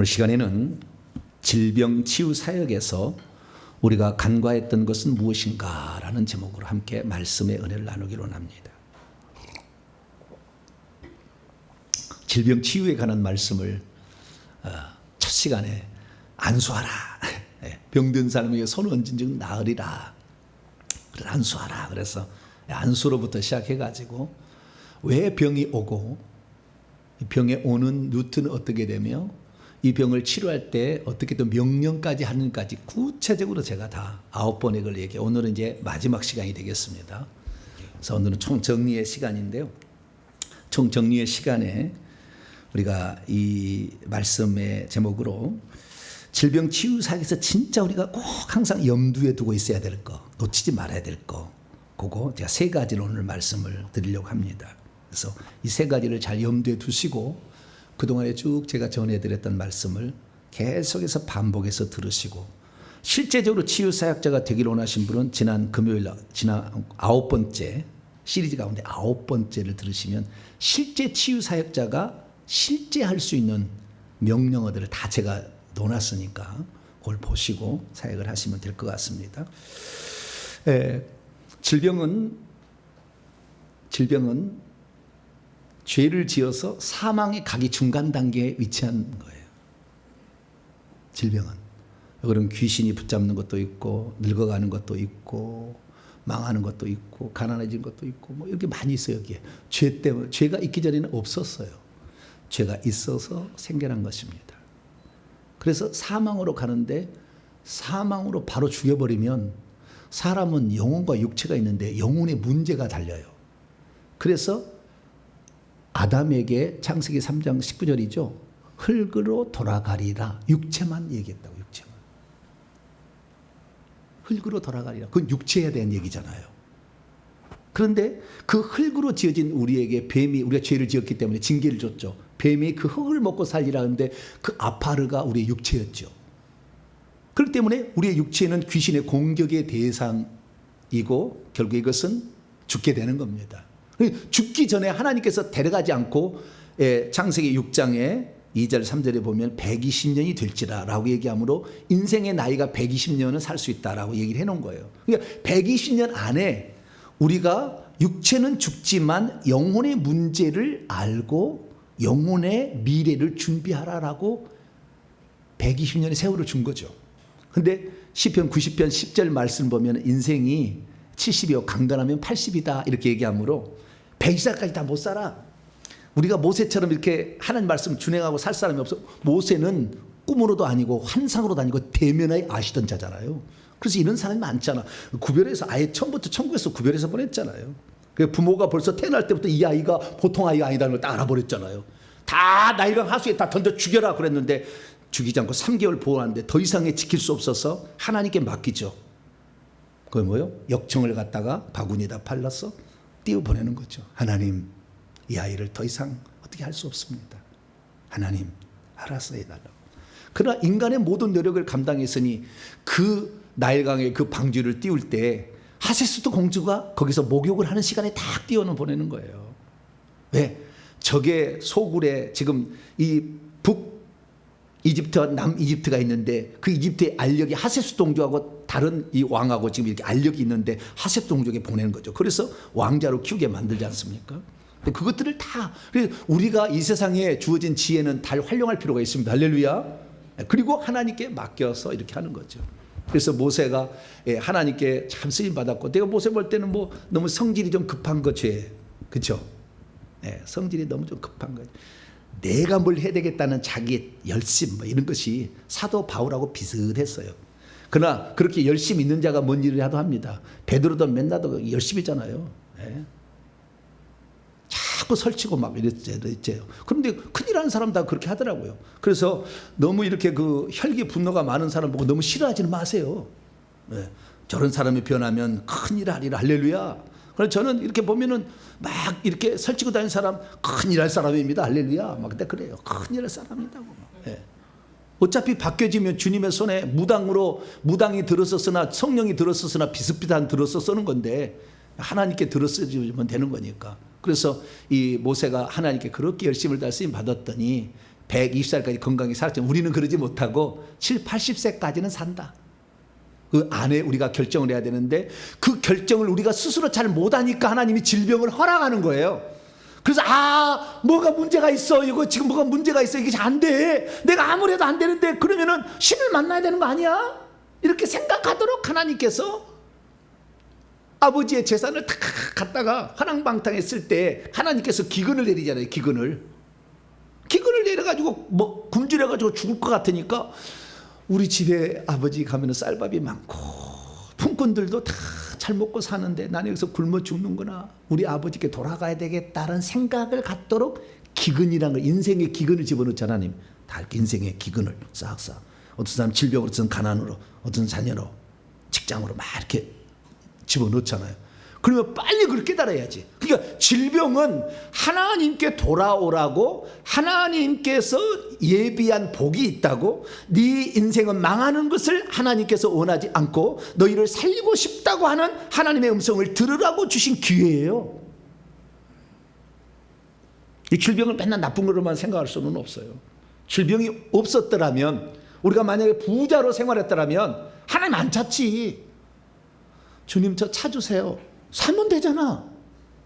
오늘 시간에는 질병치유사역에서 우리가 간과했던 것은 무엇인가 라는 제목으로 함께 말씀의 은혜를 나누기로 합니다. 질병치유에 관한 말씀을 첫 시간에 안수하라. 병든 사람에게 손을 얹은 즉 나으리라. 그래서 안수하라. 그래서 안수로부터 시작해가지고 왜 병이 오고 병에 오는 루트는 어떻게 되며 이 병을 치료할 때 어떻게 또 명령까지 하는까지 구체적으로 제가 다 9번의 걸 얘기해요. 오늘은 이제 마지막 시간이 되겠습니다. 그래서 오늘은 총정리의 시간인데요. 총정리의 시간에 우리가 이 말씀의 제목으로 질병치유사역에서 진짜 우리가 꼭 항상 염두에 두고 있어야 될 거, 놓치지 말아야 될 거, 그거 제가 세 가지로 오늘 말씀을 드리려고 합니다. 그래서 이 세 가지를 잘 염두에 두시고 그동안에 쭉 제가 전해드렸던 말씀을 계속해서 반복해서 들으시고 실제적으로 치유사역자가 되기를 원하신 분은 지난 금요일, 지난 9번째 시리즈 가운데 9번째를 들으시면 실제 치유사역자가 실제 할 수 있는 명령어들을 다 제가 놓았으니까 그걸 보시고 사역을 하시면 될 것 같습니다. 질병은 죄를 지어서 사망에 가기 중간 단계에 위치한 거예요. 질병은. 그럼 귀신이 붙잡는 것도 있고 늙어가는 것도 있고 망하는 것도 있고 가난해진 것도 있고 뭐 이렇게 많이 있어요. 여기에. 죄 때문에. 죄가 있기 전에는 없었어요. 죄가 있어서 생겨난 것입니다. 그래서 사망으로 가는데 사망으로 바로 죽여버리면 사람은 영혼과 육체가 있는데 영혼에 문제가 달려요. 그래서 아담에게 창세기 3장 19절이죠. 흙으로 돌아가리라. 육체만 얘기했다고. 육체만. 흙으로 돌아가리라. 그건 육체에 대한 얘기잖아요. 그런데 그 흙으로 지어진 우리에게 뱀이 우리가 죄를 지었기 때문에 징계를 줬죠. 뱀이 그 흙을 먹고 살리라 하는데 그 아파르가 우리의 육체였죠. 그렇기 때문에 우리의 육체는 귀신의 공격의 대상이고 결국 이것은 죽게 되는 겁니다. 죽기 전에 하나님께서 데려가지 않고 창세기 6장에 2절 3절에 보면 120년이 될지라 라고 얘기하므로 인생의 나이가 120년은 살 수 있다라고 얘기를 해놓은 거예요. 그러니까 120년 안에 우리가 육체는 죽지만 영혼의 문제를 알고 영혼의 미래를 준비하라라고 120년의 세월을 준 거죠. 근데 시편 90편 10절 말씀 보면 인생이 70이요 강건하면 80이다 이렇게 얘기하므로 100살까지 다 못 살아. 우리가 모세처럼 이렇게 하나님 말씀을 준행하고 살 사람이 없어. 모세는 꿈으로도 아니고 환상으로도 아니고 대면하에 아시던 자잖아요. 그래서 이런 사람이 많잖아. 구별해서 아예 처음부터 천국에서 구별해서 보냈잖아요. 부모가 벌써 태어날 때부터 이 아이가 보통 아이가 아니다는 걸 딱 알아버렸잖아요. 다 나일강 하수에 다 던져 죽여라 그랬는데 죽이지 않고 3개월 보호하는데 더 이상의 지킬 수 없어서 하나님께 맡기죠. 그게 뭐예요? 역청을 갖다가 바구니에다 팔라서 띄워보내는 거죠. 하나님, 이 아이를 더 이상 어떻게 할 수 없습니다. 하나님, 알아서 해달라고. 그러나 인간의 모든 노력을 감당했으니 그 나일강의 그 방주를 띄울 때 하세스도 공주가 거기서 목욕을 하는 시간에 딱 띄워는 보내는 거예요. 왜? 적의 소굴에 지금 이 북이집트와 남이집트가 있는데 그 이집트의 알력이 하세스 동족하고 다른 이 왕하고 지금 이렇게 알력이 있는데 하세스 동족에 보내는 거죠. 그래서 왕자로 키우게 만들지 않습니까? 그것들을 다 우리가 이 세상에 주어진 지혜는 다 활용할 필요가 있습니다. 할렐루야. 그리고 하나님께 맡겨서 이렇게 하는 거죠. 그래서 모세가 하나님께 참 쓰임 받았고 내가 모세 볼 때는 뭐 너무 성질이 좀 급한 거지. 그렇죠? 성질이 너무 좀 급한 거죠. 내가 뭘 해야 되겠다는 자기의 열심 뭐 이런 것이 사도 바울하고 비슷했어요. 그러나 그렇게 열심히 있는 자가 뭔 일을 해도 합니다. 베드로도 맨날도 열심히잖아요. 자꾸 설치고 막 이랬죠. 그런데 큰일 하는 사람 다 그렇게 하더라고요. 그래서 너무 이렇게 그 혈기 분노가 많은 사람 보고 너무 싫어하지는 마세요. 저런 사람이 변하면 큰일 하리라. 할렐루야. 그래서 저는 이렇게 보면은 막 이렇게 설치고 다니는 사람 큰일 할 사람입니다. 할렐루야. 막 그때 그래요. 큰일 할 사람이라고. 어차피 바뀌어지면 주님의 손에 무당이 들었었으나 성령이 들었었으나 비슷비슷한 들어서 쓰는 건데 하나님께 들었으면 되는 거니까. 그래서 이 모세가 하나님께 그렇게 열심을 다 쓰임 받았더니 120살까지 건강히 살았지만 우리는 그러지 못하고 7, 80세까지는 산다. 그 안에 우리가 결정을 해야 되는데 그 결정을 우리가 스스로 잘 못하니까 하나님이 질병을 허락하는 거예요. 그래서 뭐가 문제가 있어. 이거 지금 뭐가 문제가 있어. 이게 안 돼. 내가 아무리 해도 안 되는데 그러면은 신을 만나야 되는 거 아니야? 이렇게 생각하도록 하나님께서 아버지의 재산을 다 갖다가 화랑방탕했을 때 하나님께서 기근을 내리잖아요. 기근을 내려가지고 뭐 굶주려가지고 죽을 것 같으니까 우리 집에 아버지 가면은 쌀밥이 많고 품꾼들도 다 잘 먹고 사는데 나는 여기서 굶어 죽는구나. 우리 아버지께 돌아가야 되겠다는 생각을 갖도록 기근이란 걸, 인생의 기근을 집어넣잖아. 하나님 다 이렇게 인생의 기근을 싹싹. 어떤 사람 질병으로, 어떤 가난으로, 어떤 자녀로, 직장으로 막 이렇게 집어넣잖아요. 그러면 빨리 그걸 깨달아야지. 그러니까 질병은 하나님께 돌아오라고, 하나님께서 예비한 복이 있다고, 네 인생은 망하는 것을 하나님께서 원하지 않고 너희를 살리고 싶다고 하는 하나님의 음성을 들으라고 주신 기회예요. 이 질병을 맨날 나쁜 거로만 생각할 수는 없어요. 질병이 없었더라면, 우리가 만약에 부자로 생활했더라면 하나님 안 찾지. 주님 저 차 주세요. 사면 되잖아.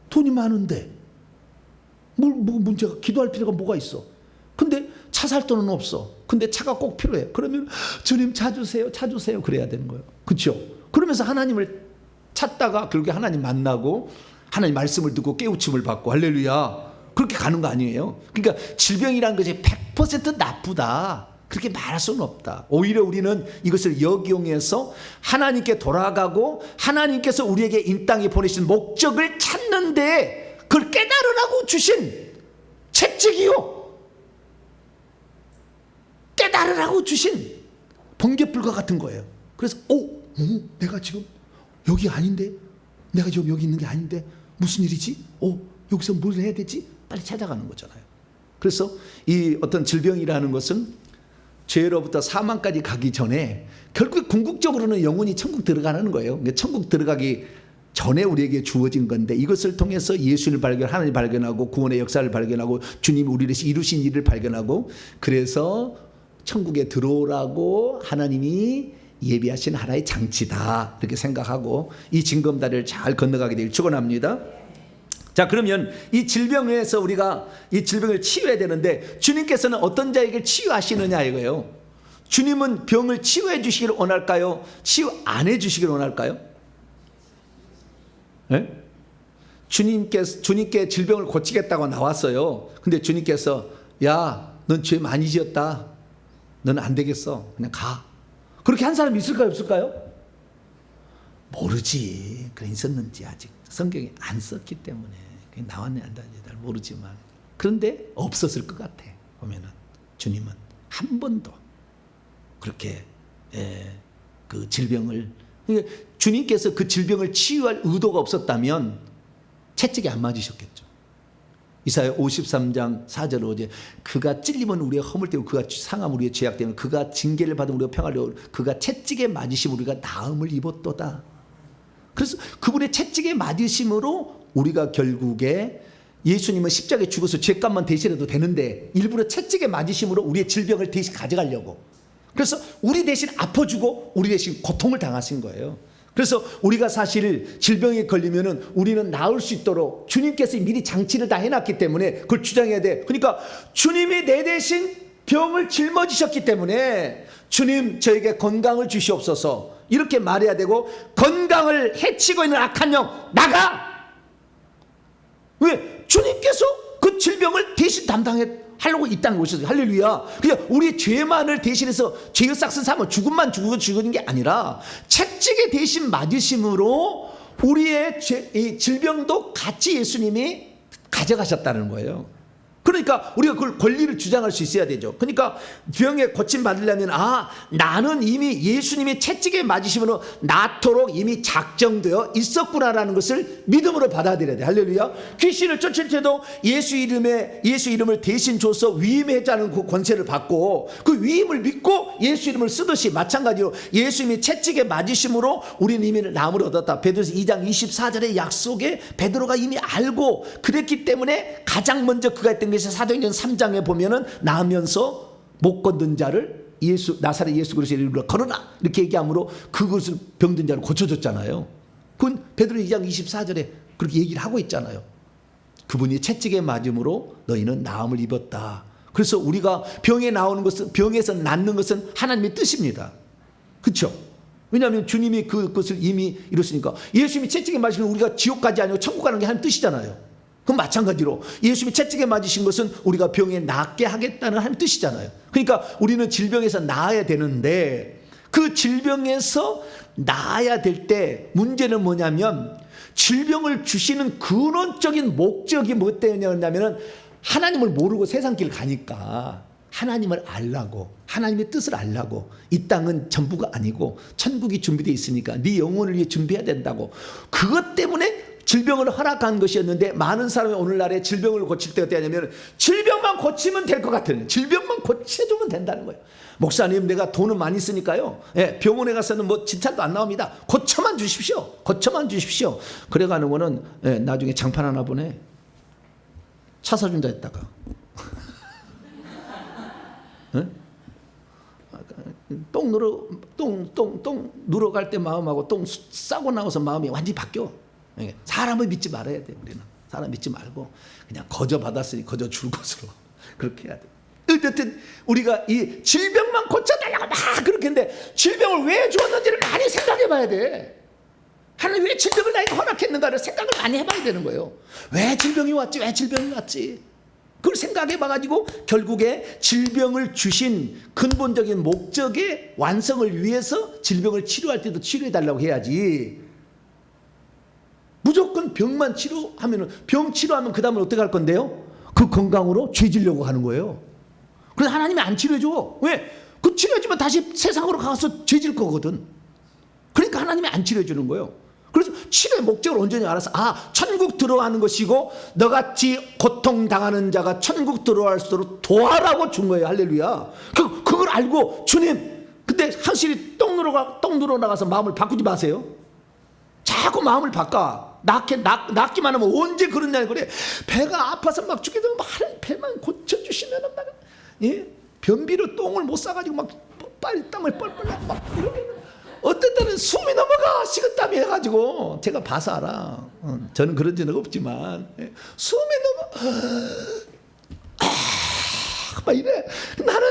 돈이 많은데 뭐 문제가, 기도할 필요가 뭐가 있어. 근데 차 살 돈은 없어. 근데 차가 꼭 필요해. 그러면 주님 차 주세요, 차 주세요 그래야 되는 거예요. 그렇죠? 그러면서 하나님을 찾다가 결국에 하나님 만나고 하나님 말씀을 듣고 깨우침을 받고 할렐루야 그렇게 가는 거 아니에요. 그러니까 질병이란 것이 100% 나쁘다 그렇게 말할 수는 없다. 오히려 우리는 이것을 역이용해서 하나님께 돌아가고 하나님께서 우리에게 이 땅에 보내신 목적을 찾는데 그걸 깨달으라고 주신 채찍이요, 깨달으라고 주신 번갯불과 같은 거예요. 그래서 내가 지금 여기 아닌데, 내가 지금 여기 있는 게 아닌데 무슨 일이지? 여기서 뭘 해야 되지? 빨리 찾아가는 거잖아요. 그래서 이 어떤 질병이라는 것은 죄로부터 사망까지 가기 전에 결국 궁극적으로는 영혼이 천국 들어가는 거예요. 천국 들어가기 전에 우리에게 주어진 건데 이것을 통해서 예수를 하나님 발견하고 구원의 역사를 발견하고 주님이 우리를 이루신 일을 발견하고 그래서 천국에 들어오라고 하나님이 예비하신 하나의 장치다 이렇게 생각하고 이 징검다리를 잘 건너가게 되길 축원합니다. 자, 그러면 이 질병에서 우리가 이 질병을 치유해야 되는데 주님께서는 어떤 자에게 치유하시느냐 이거예요. 주님은 병을 치유해 주시기를 원할까요? 치유 안 해 주시기를 원할까요? 네? 주님께 질병을 고치겠다고 나왔어요. 근데 주님께서 야, 넌 죄 많이 지었다. 너는 안 되겠어. 그냥 가. 그렇게 한 사람이 있을까요? 없을까요? 모르지. 그래 있었는지 아직 성경에 안 썼기 때문에 나왔네 안 나왔는지 잘 모르지만 그런데 없었을 것 같아. 보면은 주님은 한 번도 그렇게 그 질병을, 그러니까 주님께서 그 질병을 치유할 의도가 없었다면 채찍에 안 맞으셨겠죠. 이사야 53장 4절 5절 그가 찔림은 우리의 허물 때문에 그가 상함 우리의 죄악 때문에 그가 징계를 받은 우리가 평화를 그가 채찍에 맞으심 우리가 나음을 입었도다. 그래서 그분의 채찍에 맞으심으로 우리가 결국에 예수님은 십자가에 죽어서 죄값만 대신해도 되는데 일부러 채찍에 맞으심으로 우리의 질병을 대신 가져가려고, 그래서 우리 대신 아파주고 우리 대신 고통을 당하신 거예요. 그래서 우리가 사실 질병에 걸리면은 우리는 나을 수 있도록 주님께서 미리 장치를 다 해놨기 때문에 그걸 주장해야 돼. 그러니까 주님이 내 대신 병을 짊어지셨기 때문에 주님 저에게 건강을 주시옵소서 이렇게 말해야 되고, 건강을 해치고 있는 악한 영 나가! 왜? 주님께서 그 질병을 대신 하려고 이 땅에 오셨어요. 할렐루야. 그냥 우리 죄만을 대신해서 죄의 싹슨 삼아 죽음만 죽은 게 아니라 채찍에 대신 맞으심으로 우리의 이 질병도 같이 예수님이 가져가셨다는 거예요. 그러니까 우리가 그걸 권리를 주장할 수 있어야 되죠. 그러니까 병에 고침 받으려면 나는 이미 예수님의 채찍에 맞으심으로 낫도록 이미 작정되어 있었구나라는 것을 믿음으로 받아들여야 돼. 할렐루야. 귀신을 쫓을 때도 예수 이름을 대신 줘서 위임하자는 그 권세를 받고 그 위임을 믿고 예수 이름을 쓰듯이 마찬가지로 예수님이 채찍에 맞으심으로 우리는 이미 나음을 얻었다. 베드로서 2장 24절의 약속에 베드로가 이미 알고 그랬기 때문에 가장 먼저 그가 했던 것이 그래서 사도행전 3장에 보면은 나면서 못 걷는 자를 나사렛 예수 그리스도의 이름으로 걸어라 이렇게 얘기함으로 그것을 병든 자를 고쳐줬잖아요. 그건 베드로 2장 24절에 그렇게 얘기를 하고 있잖아요. 그분이 채찍에 맞음으로 너희는 나음을 입었다. 그래서 우리가 병에 나오는 것은, 병에서 낫는 것은 하나님의 뜻입니다. 그렇죠? 왜냐하면 주님이 그것을 이미 이뤘으니까. 예수님이 채찍에 맞으시면 우리가 지옥 가지 아니고 천국 가는 게 하나님 뜻이잖아요. 그럼 마찬가지로 예수님이 채찍에 맞으신 것은 우리가 병에 낫게 하겠다는 하나님 뜻이잖아요. 그러니까 우리는 질병에서 나아야 되는데 그 질병에서 나아야 될 때 문제는 뭐냐면 질병을 주시는 근원적인 목적이 뭐 때문이냐면 하나님을 모르고 세상 길 가니까 하나님을 알라고, 하나님의 뜻을 알라고. 이 땅은 전부가 아니고 천국이 준비되어 있으니까 네 영혼을 위해 준비해야 된다고. 그것 때문에 질병을 허락한 것이었는데 많은 사람이 오늘날에 질병을 고칠 때가 되냐면 질병만 고치면 될 것 같아요. 질병만 고쳐주면 된다는 거예요. 목사님 내가 돈은 많이 쓰니까요. 병원에 가서는 뭐 진찰도 안 나옵니다. 고쳐만 주십시오. 고쳐만 주십시오. 그래가는 거는 나중에 장판 하나 보내. 차 사준다 했다가 똥 누러갈 때 마음하고 똥 싸고 나와서 마음이 완전히 바뀌어. 사람을 믿지 말아야 돼. 우리는 사람 믿지 말고 그냥 거저 받았으니 거저 줄 것으로 그렇게 해야 돼. 어쨌든 우리가 이 질병만 고쳐달라고 막 그렇게 했는데 질병을 왜 주었는지를 많이 생각해 봐야 돼. 하나님 왜 질병을 나에게 허락했는가를 생각을 많이 해봐야 되는 거예요. 왜 질병이 왔지? 왜 질병이 왔지? 그걸 생각해 봐가지고 결국에 질병을 주신 근본적인 목적의 완성을 위해서 질병을 치료할 때도 치료해달라고 해야지. 무조건 병만 치료하면, 병 치료하면 그 다음은 어떻게 할 건데요? 그 건강으로 죄지려고 하는 거예요. 그래서 하나님이 안 치료해줘. 왜? 그 치료해주면 다시 세상으로 가서 죄질 거거든. 그러니까 하나님이 안 치료해주는 거예요. 그래서 치료의 목적을 온전히 알아서 천국 들어가는 것이고 너같이 고통당하는 자가 천국 들어갈 수 있도록 도와라고 준 거예요. 할렐루야. 그걸 알고 주님, 근데 확실히 똥 누러 나가서 마음을 바꾸지 마세요. 자꾸 마음을 바꿔. 낫기만 하면 언제 그러냐 그래. 배가 아파서 막 죽게 되면 배만 고쳐주시면 막 변비로 똥을 못 싸가지고 막 땀을 뻘뻘 막 이러면 어떤 때는 숨이 넘어가. 식은땀이 해가지고 제가 봐서 알아. 저는 그런 적은 없지만 숨이 막 이래. 나는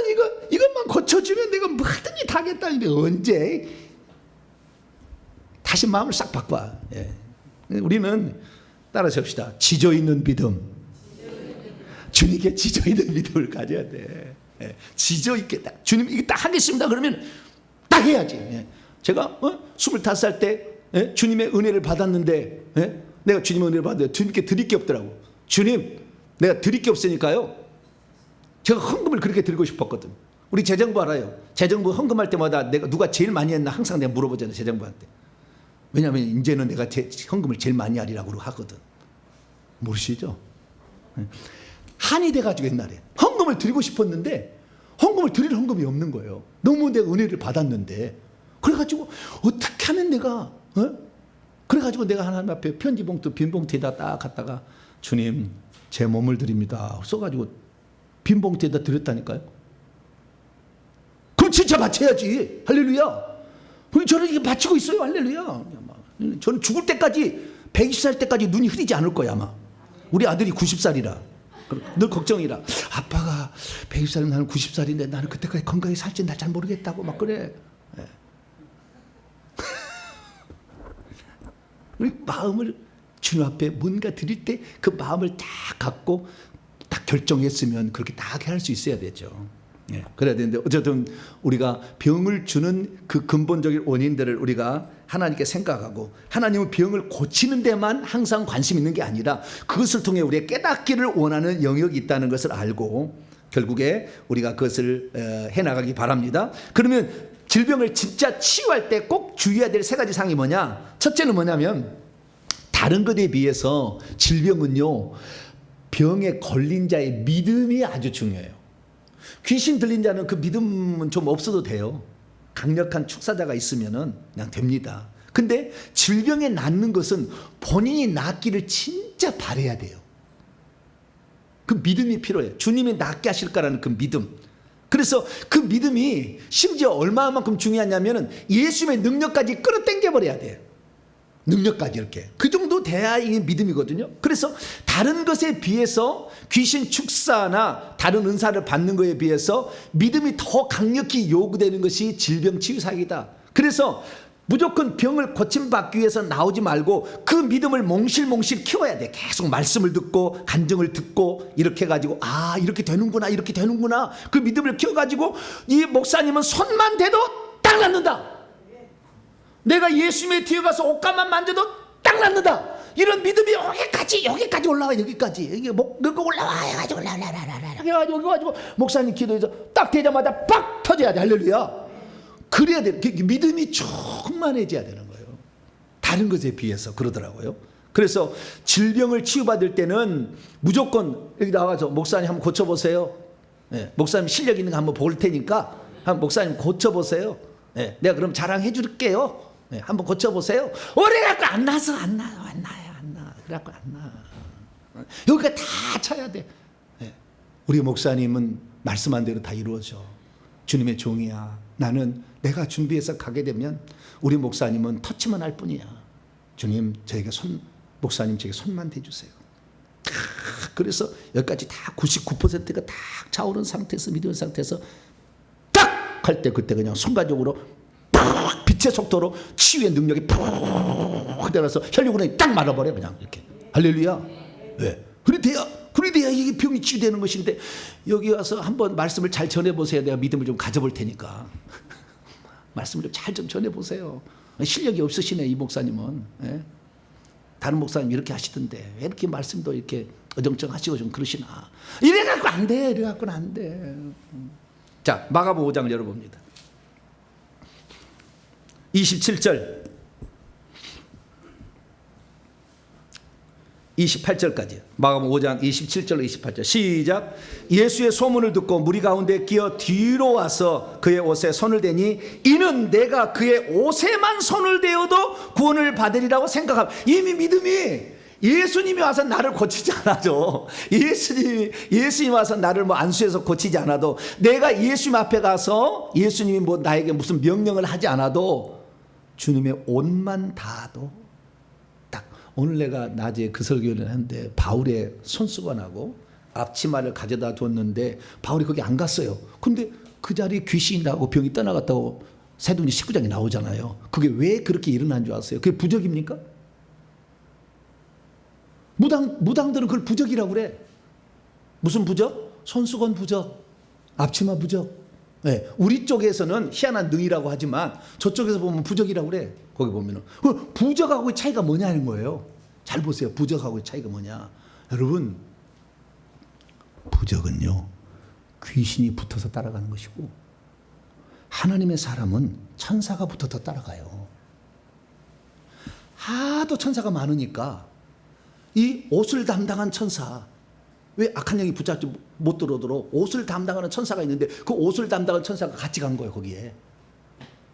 이것만 고쳐주면 내가 뭐든지 다 하겠다는데 언제 다시 마음을 싹 바꿔. 우리는 따라서 합시다. 지져 있는 믿음. 주님께 지져 있는 믿음을 가져야 돼. 지져 있겠다. 주님 이거 딱 하겠습니다. 그러면 딱 해야지. 제가 25살 때 주님의 은혜를 받았는데 내가 주님의 은혜를 받았는데 주님께 드릴 게 없더라고. 주님 내가 드릴 게 없으니까요. 제가 헌금을 그렇게 드리고 싶었거든. 우리 재정부 알아요. 재정부 헌금할 때마다 내가 누가 제일 많이 했나 항상 내가 물어보잖아요. 재정부한테. 왜냐하면 이제는 내가 헌금을 제일 많이 하리라고 하거든. 모르시죠? 한이 돼가지고 옛날에 헌금을 드리고 싶었는데 헌금을 드릴 헌금이 없는 거예요. 너무 내가 은혜를 받았는데. 그래가지고 어떻게 하면 내가 그래가지고 내가 하나님 앞에 편지 봉투 빈 봉투에다 딱 갖다가 주님 제 몸을 드립니다 써가지고 빈 봉투에다 드렸다니까요. 그럼 진짜 바쳐야지. 할렐루야. 저는 이게 바치고 있어요. 할렐루야. 저는 죽을 때까지 120살 때까지 눈이 흐리지 않을 거야 아마. 우리 아들이 90살이라 늘 걱정이라. 아빠가 120살이면 나는 90살인데 나는 그때까지 건강히 살지 나 잘 모르겠다고 막 그래. 우리 마음을 주님 앞에 뭔가 드릴 때 그 마음을 딱 갖고 딱 결정했으면 그렇게 딱 할 수 있어야 되죠. 그래야 되는데 어쨌든 우리가 병을 주는 그 근본적인 원인들을 우리가 하나님께 생각하고 하나님은 병을 고치는 데만 항상 관심 있는 게 아니라 그것을 통해 우리가 깨닫기를 원하는 영역이 있다는 것을 알고 결국에 우리가 그것을 해나가기 바랍니다. 그러면 질병을 진짜 치유할 때 꼭 주의해야 될 세 가지 사항이 뭐냐? 첫째는 뭐냐면 다른 것에 비해서 질병은요 병에 걸린 자의 믿음이 아주 중요해요. 귀신 들린 자는 그 믿음은 좀 없어도 돼요. 강력한 축사자가 있으면은 그냥 됩니다. 근데 질병에 낫는 것은 본인이 낫기를 진짜 바라야 돼요. 그 믿음이 필요해요. 주님이 낫게 하실 거라는 그 믿음. 그래서 그 믿음이 심지어 얼마만큼 중요하냐면은 예수님의 능력까지 끌어당겨 버려야 돼요. 능력까지 이렇게. 그 정도 돼야 이게 믿음이거든요. 그래서 다른 것에 비해서 귀신 축사나 다른 은사를 받는 것에 비해서 믿음이 더 강력히 요구되는 것이 질병치유사역이다. 그래서 무조건 병을 고침받기 위해서 나오지 말고 그 믿음을 몽실몽실 키워야 돼. 계속 말씀을 듣고 간증을 듣고 이렇게 해가지고 아 이렇게 되는구나 이렇게 되는구나 그 믿음을 키워가지고 이 목사님은 손만 대도 딱 낫는다. 내가 예수님의 뒤에 가서 옷감만 만져도 딱 낫는다. 이런 믿음이 여기까지 올라와. 여기까지 이게 목 올라와 해가지고 해가지고 목사님 기도해서 딱 되자마자 빡 터져야 돼. 할렐루야. 그래야 돼. 믿음이 충만해져야 되는 거예요. 다른 것에 비해서 그러더라고요. 그래서 질병을 치유받을 때는 무조건 여기 나와서 목사님 한번 고쳐보세요. 네, 목사님 실력 있는 거 한번 볼 테니까 한번 목사님 고쳐보세요. 네, 내가 그럼 자랑해 줄게요. 네, 한번 고쳐보세요. 오래갖고 안 나서 안 나요. 안 나요. 안 나. 그래갖고 안 나. 여기가 다 차야 돼. 네, 우리 목사님은 말씀한 대로 다 이루어져. 주님의 종이야. 나는 내가 준비해서 가게 되면 우리 목사님은 터치만 할 뿐이야. 주님 저에게 목사님 저에게 손만 대주세요. 그래서 여기까지 다 99%가 딱 차오른 상태에서 믿음의 상태에서 딱 할 때 그때 그냥 순간적으로 빛의 속도로 치유의 능력이 푹 들어서 혈류근이 딱 말아버려 그냥 이렇게. 할렐루야. 왜? 그래야 이게 병이 치유되는 것인데 여기 와서 한번 말씀을 잘 전해보세요. 내가 믿음을 좀 가져볼 테니까. 말씀을 좀 전해보세요. 실력이 없으시네 이 목사님은. 예? 다른 목사님 이렇게 하시던데 왜 이렇게 말씀도 이렇게 어정쩡하시고 좀 그러시나. 이래갖고 안 돼. 이래갖고는 안 돼. 자 마가복음 5장을 열어봅니다. 27절 28절까지 마가복음 5장 27절로 28절 시작. 예수의 소문을 듣고 무리 가운데 끼어 뒤로 와서 그의 옷에 손을 대니 이는 내가 그의 옷에만 손을 대어도 구원을 받으리라고 생각함. 이미 믿음이 예수님이 와서 나를 고치지 않아도 예수님이 와서 나를 뭐 안수해서 고치지 않아도 내가 예수님 앞에 가서 예수님이 뭐 나에게 무슨 명령을 하지 않아도 주님의 옷만 닿아도 딱 오늘 내가 낮에 그 설교를 했는데 바울의 손수건하고 앞치마를 가져다 뒀는데 바울이 거기 안 갔어요. 근데 그 자리에 귀신이 나고 병이 떠나갔다고 사도행전 19장에 나오잖아요. 그게 왜 그렇게 일어난 줄 아세요? 그게 부적입니까? 무당들은 그걸 부적이라고 그래. 무슨 부적? 손수건 부적, 앞치마 부적. 네, 우리 쪽에서는 희한한 능이라고 하지만 저쪽에서 보면 부적이라고 그래. 거기 보면은 그 부적하고의 차이가 뭐냐는 거예요. 잘 보세요. 부적하고의 차이가 뭐냐. 여러분, 부적은요 귀신이 붙어서 따라가는 것이고 하나님의 사람은 천사가 붙어서 따라가요. 하도 천사가 많으니까 이 옷을 담당한 천사, 왜 악한 영이 붙잡지 못 들어오도록 옷을 담당하는 천사가 있는데 그 옷을 담당하는 천사가 같이 간 거예요 거기에.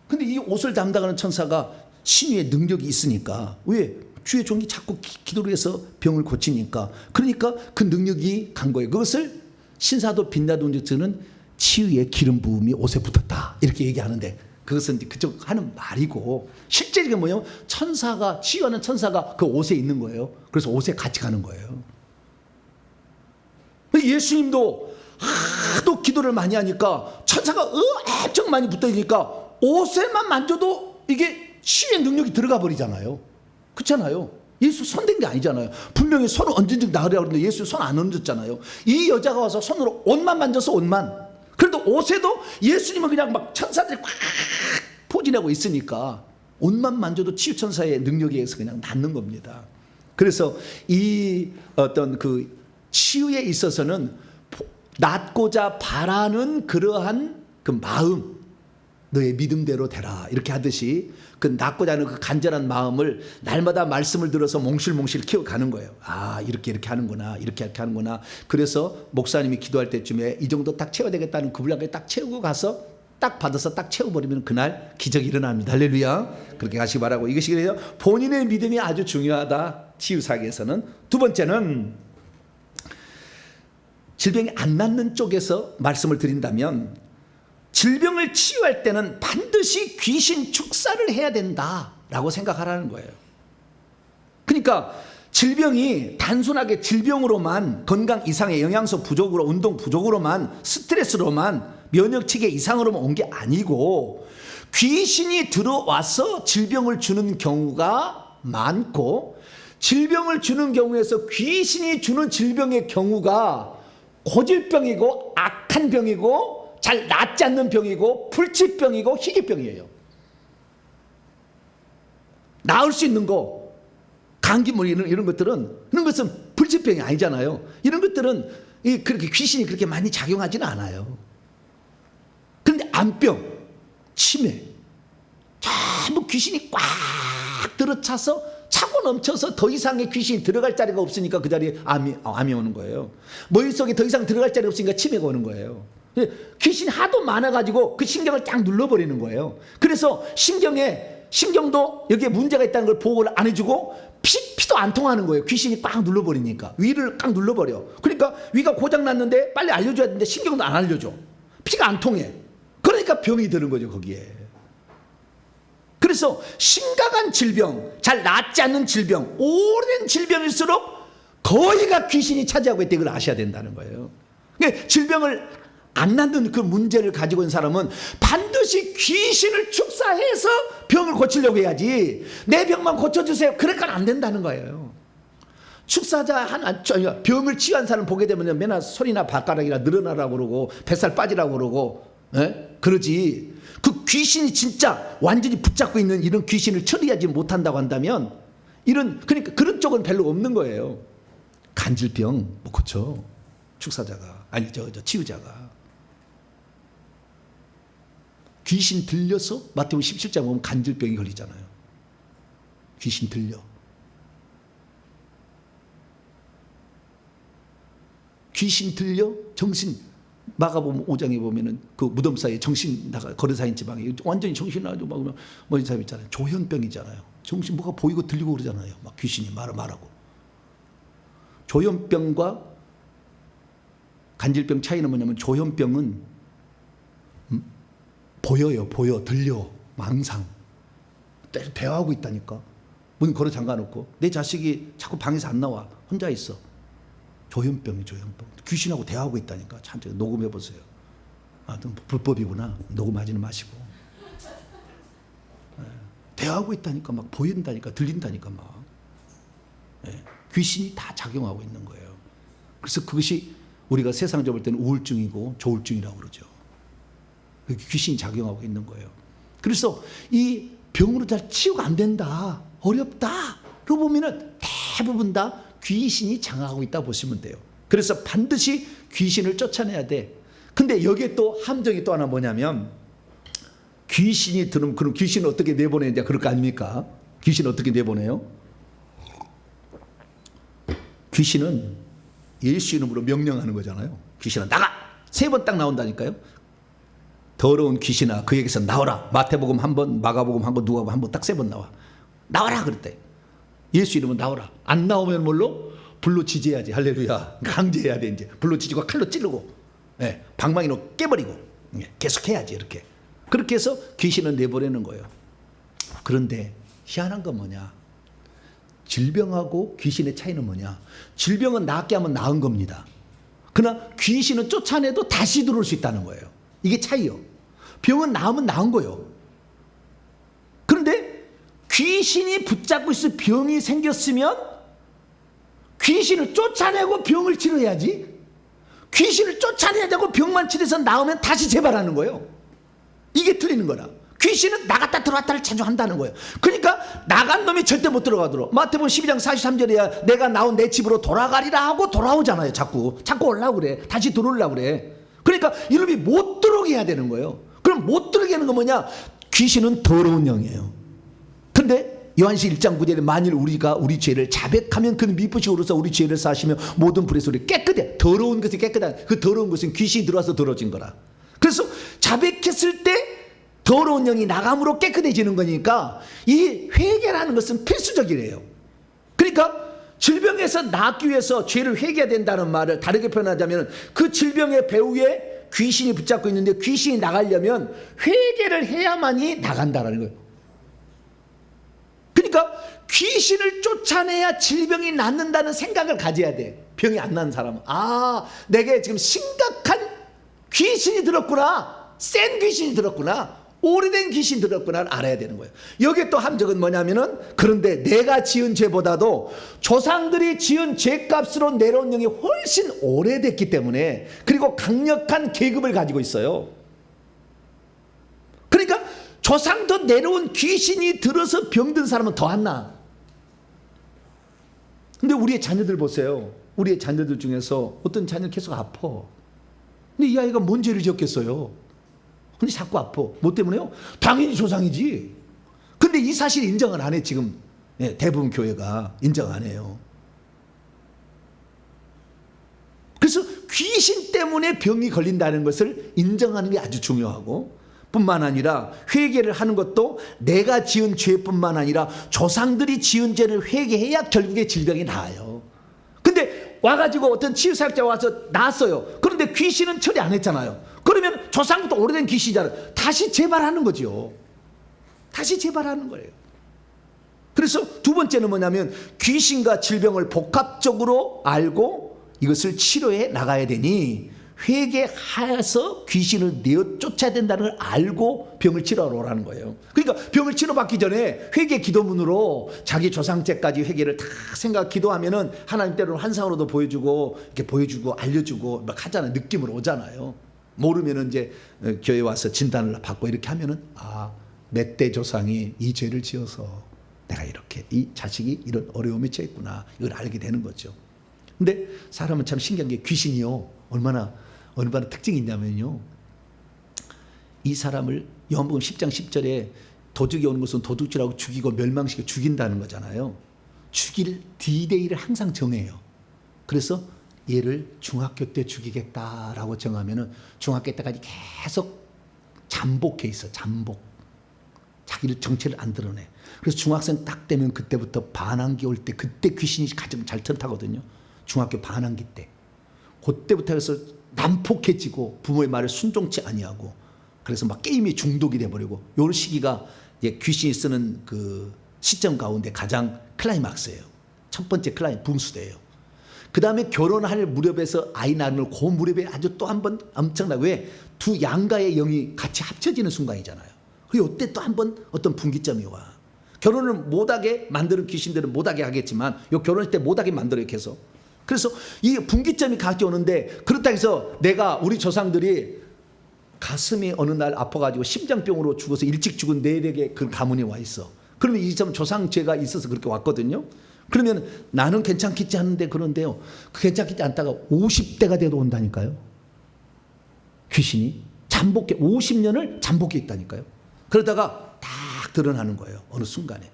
근데 이 옷을 담당하는 천사가 신유의 능력이 있으니까, 왜? 주의 종이 자꾸 기도를 해서 병을 고치니까, 그러니까 그 능력이 간 거예요. 그것을 신사도 빛나도는 치유의 기름 부음이 옷에 붙었다 이렇게 얘기하는데, 그것은 그쪽 하는 말이고 실제적인 뭐냐면 천사가, 치유하는 천사가 그 옷에 있는 거예요. 그래서 옷에 같이 가는 거예요. 예수님도 하도 기도를 많이 하니까 천사가 엄청 많이 붙어있으니까 옷에만 만져도 이게 치유의 능력이 들어가 버리잖아요. 그렇잖아요. 예수 손 댄 게 아니잖아요. 분명히 손을 얹은 적 나으려고 그러는데 예수 손 안 얹었잖아요. 이 여자가 와서 손으로 옷만 만져서 옷만. 그래도 옷에도 예수님은 그냥 막 천사들이 꽉 포진하고 있으니까 옷만 만져도 치유천사의 능력에 의해서 그냥 낫는 겁니다. 그래서 이 어떤 그 치유에 있어서는 낫고자 바라는 그러한 그 마음, 너의 믿음대로 되라 이렇게 하듯이 그 낫고자 하는 그 간절한 마음을 날마다 말씀을 들어서 몽실몽실 키워가는 거예요. 아 이렇게 하는구나, 이렇게 하는구나. 그래서 목사님이 기도할 때쯤에 이 정도 딱 채워야 되겠다는 그 분량까지 딱 채우고 가서 딱 받아서 딱 채워버리면 그날 기적이 일어납니다. 할렐루야. 그렇게 가시기 바라고. 이것이 그래요. 본인의 믿음이 아주 중요하다, 치유사역에서는. 두 번째는 질병이 안 낫는 쪽에서 말씀을 드린다면 질병을 치유할 때는 반드시 귀신 축사를 해야 된다라고 생각하라는 거예요. 그러니까 질병이 단순하게 질병으로만, 건강 이상의 영양소 부족으로, 운동 부족으로만, 스트레스로만, 면역체계 이상으로만 온 게 아니고 귀신이 들어와서 질병을 주는 경우가 많고, 질병을 주는 경우에서 귀신이 주는 질병의 경우가 고질병이고 악한 병이고 잘 낫지 않는 병이고 불치병이고 희귀병이에요. 나을 수 있는 거, 감기 뭐 이런 것은 불치병이 아니잖아요. 이런 것들은 그렇게 귀신이 그렇게 많이 작용하지는 않아요. 그런데 암병, 치매, 전부 귀신이 꽉 들어차서 차고 넘쳐서 더 이상의 귀신이 들어갈 자리가 없으니까 그 자리에 암이 오는 거예요. 머릿속에 더 이상 들어갈 자리가 없으니까 치매가 오는 거예요. 귀신이 하도 많아가지고 그 신경을 딱 눌러버리는 거예요. 그래서 신경도 여기에 문제가 있다는 걸 보고를 안 해주고 피도 안 통하는 거예요. 귀신이 꽉 눌러버리니까. 위를 꽉 눌러버려. 그러니까 위가 고장났는데 빨리 알려줘야 되는데 신경도 안 알려줘. 피가 안 통해. 그러니까 병이 드는 거죠, 거기에. 그래서 심각한 질병, 잘 낫지 않는 질병, 오랜 질병일수록 거의가 귀신이 차지하고 있다, 이걸 아셔야 된다는 거예요. 그러니까 질병을 안 낫는 그 문제를 가지고 있는 사람은 반드시 귀신을 축사해서 병을 고치려고 해야지, 내 병만 고쳐주세요, 그러니까 안 된다는 거예요. 축사자 하나, 병을 치유한 사람 보게 되면 맨날 손이나 발가락이나 늘어나라고 그러고 뱃살 빠지라고 그러고, 그러지. 그 귀신이 진짜 완전히 붙잡고 있는 이런 귀신을 처리하지 못한다고 한다면, 그러니까 그런 쪽은 별로 없는 거예요. 간질병 못 고쳐, 축사자가, 아니 치유자가. 귀신 들려서 마태복음 17장 보면 간질병이 걸리잖아요. 귀신 들려. 귀신 들려 정신, 마가복음 5장에 보면은 그 무덤 사이에 정신 나가, 거리사인 지방에 완전히 정신 나가지고 막 뭐인 사람 있잖아요. 조현병이잖아요. 정신 뭐가 보이고 들리고 그러잖아요. 막 귀신이 말하고. 조현병과 간질병 차이는 뭐냐면, 조현병은 보여, 들려, 망상. 대화하고 있다니까. 문 걸어 잠가놓고 내 자식이 자꾸 방에서 안 나와, 혼자 있어. 조현병이 조현병. 귀신하고 대화하고 있다니까. 참, 녹음해 보세요. 불법이구나. 녹음하지는 마시고. 대화하고 있다니까. 막 보인다니까, 들린다니까 막. 귀신이 다 작용하고 있는 거예요. 그래서 그것이 우리가 세상적으로 볼 때는 우울증이고 조울증이라고 그러죠. 귀신이 작용하고 있는 거예요. 그래서 이 병으로 잘 치유가 안 된다, 어렵다, 그러고 보면은 대부분 다 귀신이 장악하고 있다 보시면 돼요. 그래서 반드시 귀신을 쫓아내야 돼. 근데 여기에 또 함정이 또 하나 뭐냐면, 귀신이 들으면 그럼 귀신을 어떻게 내보내냐, 그럴 거 아닙니까? 귀신을 어떻게 내보내요? 귀신은 예수 이름으로 명령하는 거잖아요. 귀신아 나가! 3번 딱 나온다니까요. 더러운 귀신아 그에게서 나오라. 마태복음 1번, 마가복음 1번, 누가복음 1번, 딱 3번 나와. 나와라 그랬대. 예수 이름은 나오라. 안 나오면 뭘로? 불로 지지해야지. 할렐루야. 강제해야 돼. 이제 불로 지지고 칼로 찌르고, 방망이로 깨버리고, 계속 해야지. 이렇게. 그렇게 해서 귀신을 내보내는 거예요. 그런데 희한한 건 뭐냐, 질병하고 귀신의 차이는 뭐냐, 질병은 낫게 하면 나은 겁니다. 그러나 귀신은 쫓아내도 다시 들어올 수 있다는 거예요. 이게 차이요. 병은 나으면 나은 거예요. 그런데 귀신이 붙잡고 있어 병이 생겼으면 귀신을 쫓아내고 병을 치료해야지, 귀신을 쫓아내야 되고 병만 치료해서 나으면 다시 재발하는 거예요. 이게 틀리는 거라. 귀신은 나갔다 들어왔다를 자주 한다는 거예요. 그러니까 나간 놈이 절대 못 들어가도록, 마태복음 12장 43절이야 내가 나온 내 집으로 돌아가리라 하고 돌아오잖아요. 자꾸 올라오고 그래. 다시 들어오려고 그래. 그러니까 이놈이 못 들어오게 해야 되는 거예요. 그럼 못 들어오게 하는 건 뭐냐, 귀신은 더러운 영이에요. 근데 요한시 1장 9절에 만일 우리가 우리 죄를 자백하면 그는 미쁘시고 오르사 우리 죄를 사하시며 모든 불의 소리 깨끗해. 더러운 것이 깨끗한, 그 더러운 것은 귀신이 들어와서 더러워진 거라. 그래서 자백했을 때 더러운 영이 나감으로 깨끗해지는 거니까 이 회개라는 것은 필수적이래요. 그러니까 질병에서 낫기 위해서 죄를 회개해야 된다는 말을 다르게 표현하자면 그 질병의 배후에 귀신이 붙잡고 있는데 귀신이 나가려면 회개를 해야만이 나간다는 거예요. 그러니까 귀신을 쫓아내야 질병이 낫는다는 생각을 가져야 돼. 병이 안 나는 사람은 내게 지금 심각한 귀신이 들었구나, 센 귀신이 들었구나, 오래된 귀신 들었구나 알아야 되는 거예요. 여기에 또 함정은 뭐냐면은, 그런데 내가 지은 죄보다도 조상들이 지은 죄값으로 내려온 영이 훨씬 오래됐기 때문에, 그리고 강력한 계급을 가지고 있어요. 그러니까 조상도 내려온 귀신이 들어서 병든 사람은 더 안 나. 근데 우리의 자녀들 보세요. 우리의 자녀들 중에서 어떤 자녀는 계속 아파. 근데 이 아이가 뭔 죄를 지었겠어요? 근데 자꾸 아파. 뭐 때문에요? 당연히 조상이지. 근데 이 사실 인정을 안 해, 지금. 대부분 교회가 인정 안 해요. 그래서 귀신 때문에 병이 걸린다는 것을 인정하는 게 아주 중요하고, 뿐만 아니라 회개를 하는 것도 내가 지은 죄뿐만 아니라 조상들이 지은 죄를 회개해야 결국에 질병이 나아요. 근데 와가지고 어떤 치유사역자가 와서 나았어요. 그런데 귀신은 처리 안 했잖아요. 그러면 조상부터 오래된 귀신이잖아요. 다시 재발하는 거죠. 다시 재발하는 거예요. 그래서 두 번째는 뭐냐면, 귀신과 질병을 복합적으로 알고 이것을 치료해 나가야 되니 회개해서 귀신을 내어 쫓아야 된다는 걸 알고 병을 치료하러 오라는 거예요. 그러니까 병을 치료받기 전에 회개 기도문으로 자기 조상죄까지 회개를 다 생각 기도하면은 하나님 때로는 환상으로도 보여주고 이렇게 보여주고 알려주고 막 하잖아요. 느낌으로 오잖아요. 모르면은 이제 교회 와서 진단을 받고 이렇게 하면은 몇 대 조상이 이 죄를 지어서 내가 이렇게 이 자식이 이런 어려움에 처했구나, 이걸 알게 되는 거죠. 근데 사람은 참 신기한 게, 귀신이요 얼마나 특징이 있냐면요, 이 사람을 요한복음 10장 10절에 도둑이 오는 것은 도둑질하고 죽이고 멸망시켜 죽인다는 거잖아요. 죽일 D-Day를 항상 정해요. 그래서 얘를 중학교 때 죽이겠다라고 정하면은 중학교 때까지 계속 잠복해 있어. 잠복. 자기를 정체를 안 드러내. 그래서 중학생 딱 되면 그때부터 반항기 올 때, 그때 귀신이 가장 잘 튼타거든요. 중학교 반항기 때. 그때부터 해서 난폭해지고 부모의 말을 순종치 아니하고, 그래서 막 게임에 중독이 돼버리고, 요 시기가 이제 귀신이 쓰는 그 시점 가운데 가장 클라이막스예요. 첫 번째 붕수대예요. 그 다음에 결혼할 무렵에서 아이 낳는 그 무렵에 아주 또 한 번 엄청나게, 왜? 두 양가의 영이 같이 합쳐지는 순간이잖아요. 그리고 이때 또 한 번 어떤 분기점이 와. 결혼을 못하게 만드는 귀신들은 못하게 하겠지만, 요 결혼할 때 못하게 만들어요, 계속. 그래서 이 분기점이 같이 오는데, 그렇다 해서 우리 조상들이 가슴이 어느 날 아파가지고 심장병으로 죽어서 일찍 죽은 내력의 그 가문이 와 있어. 그러면 이 점 조상죄가 있어서 그렇게 왔거든요. 그러면 나는 괜찮겠지 하는데, 그런데요, 괜찮겠지 않다가 50대가 돼도 온다니까요. 귀신이 잠복해 50년을 잠복해 있다니까요. 그러다가 딱 드러나는 거예요, 어느 순간에.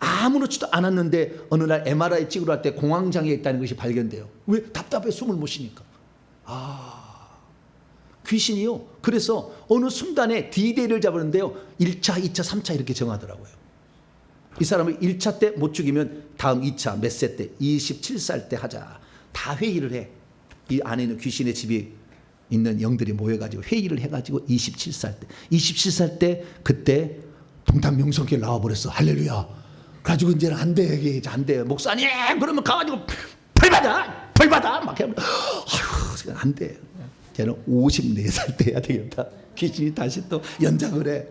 아무렇지도 않았는데 어느 날 MRI 찍으러 갈 때 공황장애에 있다는 것이 발견돼요. 왜? 답답해 숨을 못 쉬니까. 귀신이요. 그래서 어느 순간에 D-Day를 잡았는데요, 1차, 2차, 3차 이렇게 정하더라고요. 이 사람을 1차 때 못 죽이면 다음 2차 몇 세 때, 27살 때 하자. 다 회의를 해. 이 안에 있는 귀신의 집이 있는 영들이 모여가지고 회의를 해가지고 27살 때 그때 동탄명성교회 나와버렸어. 할렐루야. 가지고 이제는 안 돼. 안 돼. 목사님, 그러면 가가지고 벌 받아. 막 하면, 아휴, 안 돼. 쟤는 54살 때 해야 되겠다. 귀신이 다시 또 연장을 해.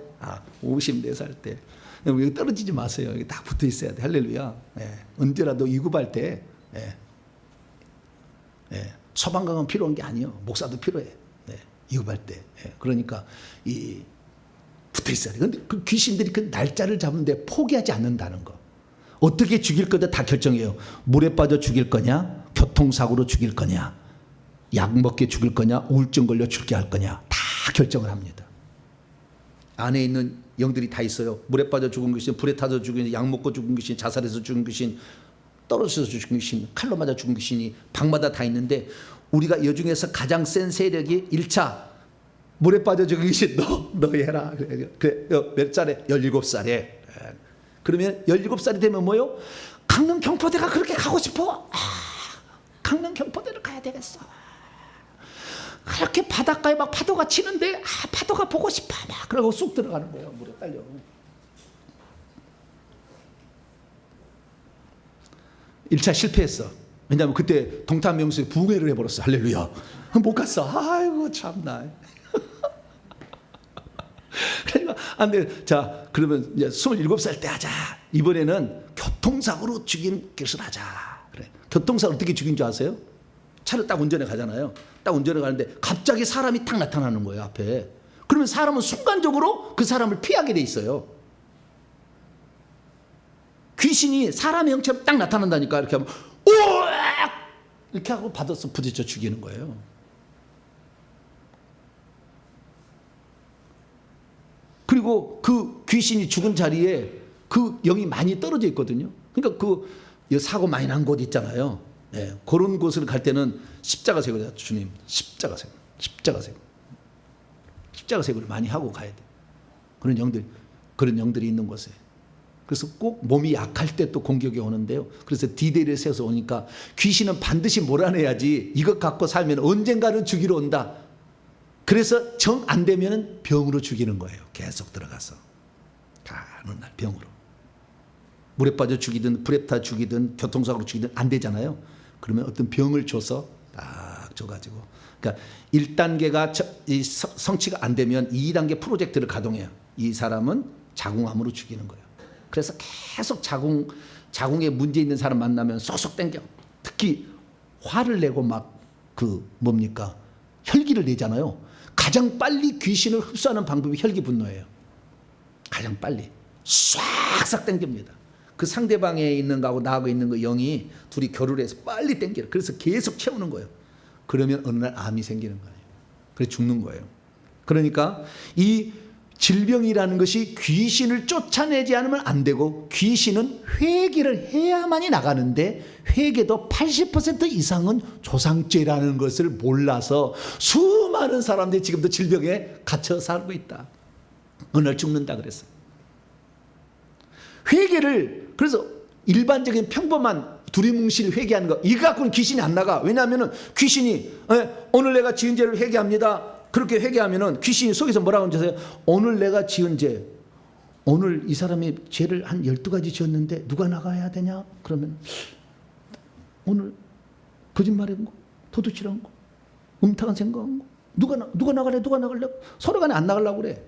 54살 때. 여기 떨어지지 마세요. 여기 딱 붙어 있어야 돼. 할렐루야. 언제라도 위급할 때, 처방강은 필요한 게 아니에요. 목사도 필요해. 위급할 때. 그러니까 붙어 있어야 돼. 근데 그 귀신들이 그 날짜를 잡는데 포기하지 않는다는 거. 어떻게 죽일 거다 다 결정해요. 물에 빠져 죽일 거냐, 교통사고로 죽일 거냐, 약 먹게 죽일 거냐, 우울증 걸려 죽게 할 거냐, 다 결정을 합니다. 안에 있는 영들이 다 있어요. 물에 빠져 죽은 귀신, 불에 타서 죽은 귀신, 약 먹고 죽은 귀신, 자살해서 죽은 귀신, 떨어져서 죽은 귀신, 칼로 맞아 죽은 귀신이 방마다 다 있는데, 우리가 이 중에서 가장 센 세력이 1차 물에 빠져 죽은 귀신, 너 해라. 그래, 몇 살에? 17살에. 그러면 17살이 되면 뭐요? 강릉 경포대가 그렇게 가고 싶어. 강릉 경포대를 가야 되겠어. 그렇게 바닷가에 막 파도가 치는데 파도가 보고 싶어. 막 그러고 쑥 들어가는 거예요. 물에 딸려. 1차 실패했어. 왜냐하면 그때 동탄 명수에 부흥회를 해버렸어. 할렐루야. 못 갔어. 아이고 참나. 그러니까 안 돼. 자, 그러면 이제 27살 때 하자. 이번에는 교통사고로 죽인 것을 하자. 그래. 교통사고 어떻게 죽인 줄 아세요? 차를 딱 운전해 가잖아요. 딱 운전해 가는데 갑자기 사람이 딱 나타나는 거예요, 앞에. 그러면 사람은 순간적으로 그 사람을 피하게 돼 있어요. 귀신이 사람의 형체로 딱 나타난다니까. 이렇게 하면 우악! 이렇게 하고 받아서 부딪혀 죽이는 거예요. 그리고 그 귀신이 죽은 자리에 그 영이 많이 떨어져 있거든요. 그러니까 그 사고 많이 난 곳 있잖아요. 네, 그런 곳을 갈 때는 십자가 세고, 주님 십자가 세고, 십자가 세고, 십자가 세고를 많이 하고 가야 돼. 그런 영들이 있는 곳에. 그래서 꼭 몸이 약할 때 또 공격이 오는데요. 그래서 디데이를 세워서 오니까 귀신은 반드시 몰아내야지, 이것 갖고 살면 언젠가는 죽이러 온다. 그래서 정 안 되면 병으로 죽이는 거예요. 계속 들어가서 가는 날 병으로. 물에 빠져 죽이든 불에 타 죽이든 교통사고로 죽이든 안 되잖아요. 그러면 어떤 병을 줘서 딱 줘가지고, 그러니까 1단계가 성취가 안 되면 2단계 프로젝트를 가동해요. 이 사람은 자궁암으로 죽이는 거예요. 그래서 계속 자궁에 문제 있는 사람 만나면 쏙쏙 땡겨. 특히 화를 내고 막 뭡니까? 혈기를 내잖아요. 가장 빨리 귀신을 흡수하는 방법이 혈기 분노예요. 가장 빨리 싹싹 땡깁니다. 그 상대방에 있는 거하고 나하고 있는 거 영이 둘이 결을 해서 빨리 땡겨요. 그래서 계속 채우는 거예요. 그러면 어느 날 암이 생기는 거예요. 그래서 죽는 거예요. 그러니까 이 질병이라는 것이 귀신을 쫓아내지 않으면 안 되고, 귀신은 회개를 해야만이 나가는데, 회개도 80% 이상은 조상죄라는 것을 몰라서 수많은 사람들이 지금도 질병에 갇혀 살고 있다. 어느 날 죽는다 그랬어요. 회개를, 그래서 일반적인 평범한 두리뭉실 회개하는 거, 이거 갖고는 귀신이 안 나가. 왜냐하면 귀신이 오늘 내가 지은 죄를 회개합니다. 그렇게 회개하면은 귀신이 속에서 뭐라고 하는지 아세요? 오늘 내가 지은 죄, 오늘 이 사람이 죄를 한 12가지 지었는데 누가 나가야 되냐? 그러면 오늘 거짓말한 거, 도둑질한 거, 음탕한 생각한 거, 누가 나갈래? 서로 간에 안 나가려고 그래.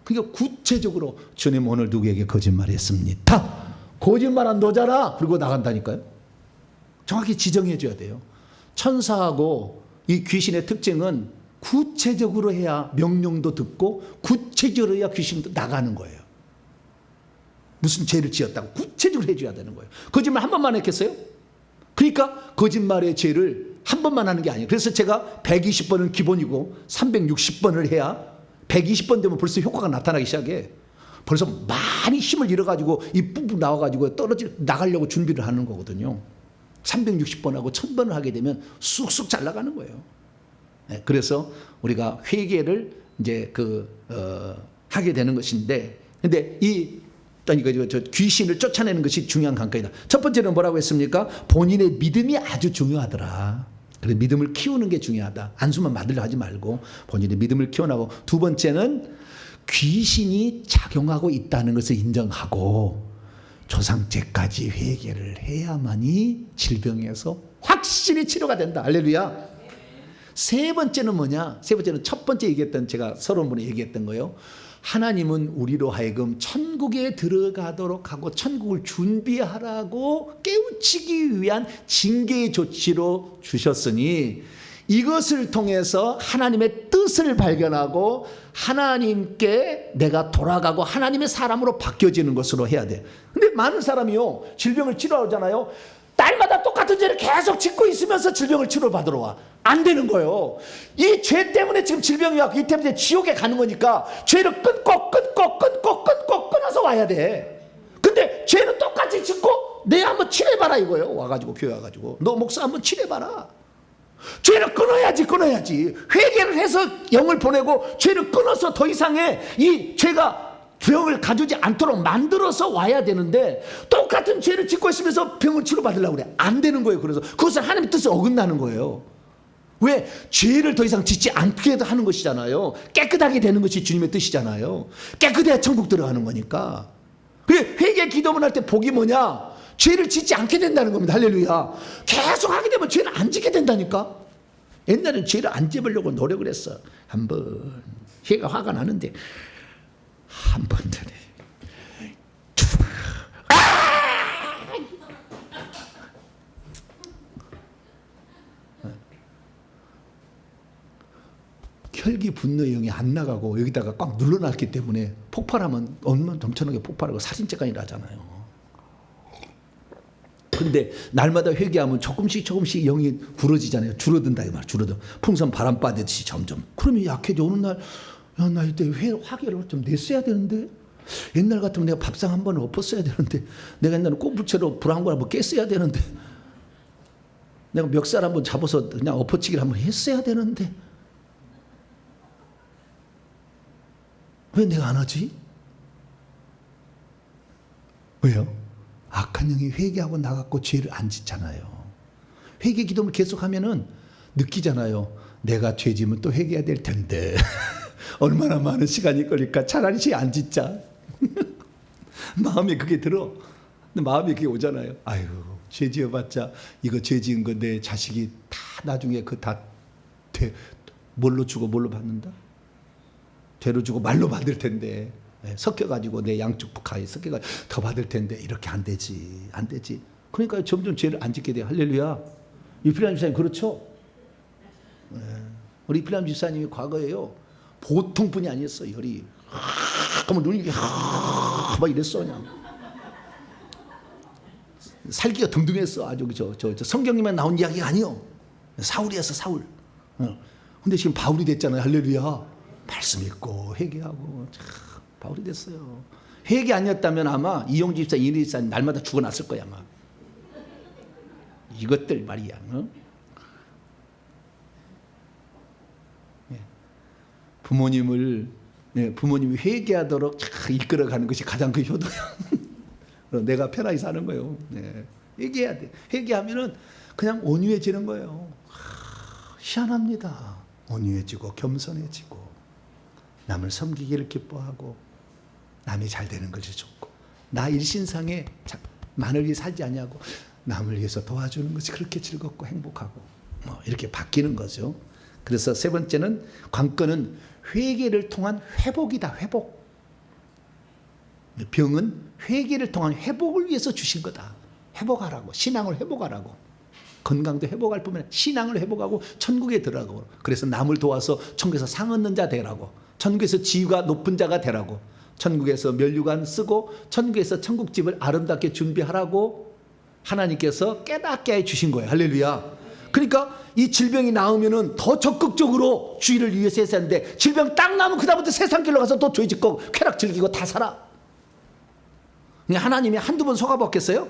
그러니까 구체적으로 주님 오늘 누구에게 거짓말했습니다. 거짓말한 너잖아. 그리고 나간다니까요. 정확히 지정해 줘야 돼요. 천사하고 이 귀신의 특징은 구체적으로 해야 명령도 듣고, 구체적으로 해야 귀신도 나가는 거예요. 무슨 죄를 지었다고 구체적으로 해줘야 되는 거예요. 거짓말 한 번만 했겠어요? 그러니까 거짓말의 죄를 한 번만 하는 게 아니에요. 그래서 제가 120번은 기본이고 360번을 해야, 120번 되면 벌써 효과가 나타나기 시작해. 벌써 많이 힘을 잃어가지고 이 뿜뿜 나와가지고 나가려고 준비를 하는 거거든요. 360번하고 1000번을 하게 되면 쑥쑥 잘 나가는 거예요. 네, 그래서 우리가 회개를 이제 하게 되는 것인데, 근데 저 귀신을 쫓아내는 것이 중요한 관건이다. 첫 번째는 뭐라고 했습니까? 본인의 믿음이 아주 중요하더라. 그래서 믿음을 키우는 게 중요하다. 안수만 받으려 하지 말고 본인의 믿음을 키워나가고, 두 번째는 귀신이 작용하고 있다는 것을 인정하고 조상죄까지 회개를 해야만이 질병에서 확실히 치료가 된다. 할렐루야. 세 번째는 뭐냐? 세 번째는 첫 번째 얘기했던, 제가 서론문에 얘기했던 거예요. 하나님은 우리로 하여금 천국에 들어가도록 하고 천국을 준비하라고 깨우치기 위한 징계의 조치로 주셨으니, 이것을 통해서 하나님의 뜻을 발견하고 하나님께 내가 돌아가고 하나님의 사람으로 바뀌어지는 것으로 해야 돼. 근데 많은 사람이요, 질병을 치료하잖아요. 날마다 똑같은 죄를 계속 짓고 있으면서 질병을 치료받으러 와. 안 되는 거예요. 이 죄 때문에 지금 질병이 왔고, 이 때문에 지옥에 가는 거니까 죄를 끊고 끊어서 와야 돼. 근데 죄는 똑같이 짓고 내 한번 치료해봐라 이거예요. 와가지고 교회 와가지고 너 목사 한번 치료해봐라. 죄를 끊어야지. 회개를 해서 영을 보내고 죄를 끊어서 더 이상의 이 죄가 병을 가두지 않도록 만들어서 와야 되는데 똑같은 죄를 짓고 있으면서 병을 치료받으려고 그래. 안 되는 거예요. 그래서 그것은 하나님의 뜻을 어긋나는 거예요. 왜? 죄를 더 이상 짓지 않게 하는 것이잖아요. 깨끗하게 되는 것이 주님의 뜻이잖아요. 깨끗해야 천국 들어가는 거니까. 그래, 회개 기도문 할 때 복이 뭐냐? 죄를 짓지 않게 된다는 겁니다. 할렐루야. 계속 하게 되면 죄를 안 짓게 된다니까. 옛날엔 죄를 안 집으려고 노력을 했어. 한번 회가 화가 나는데 한 번 전에 혈기 분노의 영이 안 나가고 여기다가 꽉 눌러놨기 때문에 폭발하면 얼마나 넘쳐나게 폭발하고 사진째간이 나잖아요. 근데 날마다 회개하면 조금씩 영이 부러지잖아요. 줄어든다 이 말. 줄어든. 풍선 바람 빠듯이 점점. 그러면 약해져. 어느 날 야, 나 이때 화개를 좀 냈어야 되는데 옛날 같으면 내가 밥상 한 번을 엎었어야 되는데 내가 옛날에 꼬불채로 불 한 걸 한번 깼어야 되는데 내가 멱살 한번 잡아서 그냥 엎어치기를 한번 했어야 되는데 왜 내가 안 하지? 왜요? 악한 영이 회개하고 나갔고 죄를 안 짓잖아요. 회개 기도를 계속하면은 느끼잖아요. 내가 죄 지으면 또 회개해야 될 텐데 얼마나 많은 시간이 걸릴까? 차라리 죄 안 짓자. 마음에 그게 들어. 마음에 그게 오잖아요. 아유, 죄 지어봤자 이거 죄 지은 거 내 자식이 다 나중에 그 다 뭘로 주고 뭘로 받는다? 죄로 주고 말로 받을 텐데 섞여가지고 내 양쪽 북한이 섞여가지고 더 받을 텐데 이렇게 안 되지. 안 되지. 그러니까 점점 죄를 안 짓게 돼요. 할렐루야. 이필람 집사님 그렇죠? 우리 이필람 집사님이 과거에요. 보통 분이 아니었어요. 혈이 그러면 눈이 막 이랬어 그냥. 살기가 등등했어. 아주 저 성경님에 나온 이야기가 아니요. 사울이었어 사울. 근데 지금 바울이 됐잖아요. 할렐루야. 말씀 읽고 회개하고 바울이 됐어요. 회개 아니었다면 아마 이용주 집사, 이은희 집사님 날마다 죽어났을 거야 아마. 이것들 말이야. 부모님이 회개하도록 이끌어가는 것이 가장 큰 효도야. 내가 편하게 사는 거예요. 회개해야 돼. 회개하면은 그냥 온유해지는 거예요. 희한합니다. 온유해지고 겸손해지고 남을 섬기기를 기뻐하고 남이 잘 되는 것이 좋고 나 일신상에 만을 위해 살지 아니하고 남을 위해서 도와주는 것이 그렇게 즐겁고 행복하고 이렇게 바뀌는 거죠. 그래서 세 번째는 관건은 회개를 통한 회복이다. 회복. 병은 회개를 통한 회복을 위해서 주신 거다. 회복하라고. 신앙을 회복하라고. 건강도 회복할 뿐만 아니라 신앙을 회복하고 천국에 들어가고. 그래서 남을 도와서 천국에서 상 얻는 자 되라고. 천국에서 지위가 높은 자가 되라고. 천국에서 면류관 쓰고 천국에서 천국집을 아름답게 준비하라고 하나님께서 깨닫게 해주신 거예요. 할렐루야. 그러니까 이 질병이 나오면은 더 적극적으로 주의를 위해서 해야 하는데 질병 딱 나오면 그다음부터 세상 길로 가서 또 죄 짓고 쾌락 즐기고 다 살아. 하나님이 한두 번 속아봤겠어요?